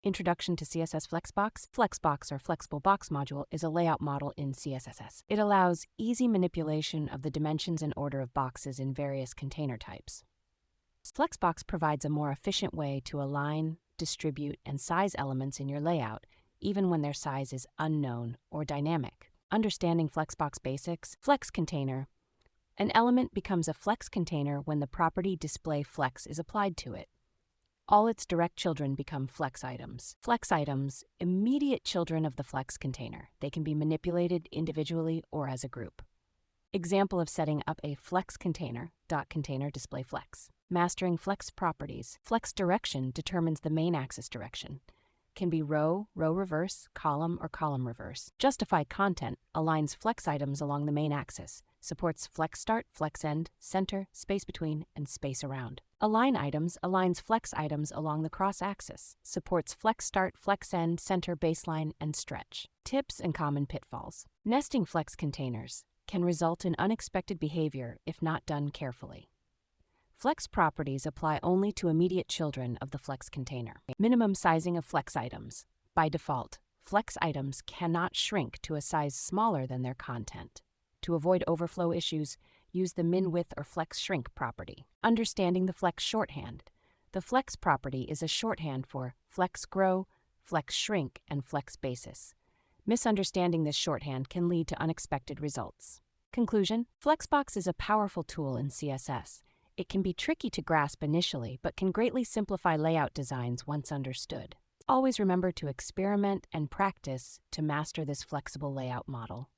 Introduction to CSS Flexbox. Flexbox or Flexible Box Module is a layout model in CSS. It allows easy manipulation of the dimensions and order of boxes in various container types. Flexbox provides a more efficient way to align, distribute, and size elements in your layout, even when their size is unknown or dynamic. Understanding Flexbox basics. Flex container. An element becomes a flex container when the property display flex is applied to it. All its direct children become flex items. Flex items, immediate children of the flex container. They can be manipulated individually or as a group. Example of setting up a flex container, .container display flex. Mastering flex properties. Flex direction determines the main axis direction. Can be row, row reverse, column, or column reverse. Justify content aligns flex items along the main axis. Supports flex start, flex end, center, space between, and space around. Align items aligns flex items along the cross axis. Supports flex start, flex end, center, baseline, and stretch. Tips and common pitfalls. Nesting flex containers can result in unexpected behavior if not done carefully. Flex properties apply only to immediate children of the flex container. Minimum sizing of flex items. By default, flex items cannot shrink to a size smaller than their content. To avoid overflow issues, use the min-width or flex shrink property. Understanding the flex shorthand. The flex property is a shorthand for flex grow, flex shrink, and flex basis. Misunderstanding this shorthand can lead to unexpected results. Conclusion: Flexbox is a powerful tool in CSS. It can be tricky to grasp initially, but can greatly simplify layout designs once understood. Always remember to experiment and practice to master this flexible layout model.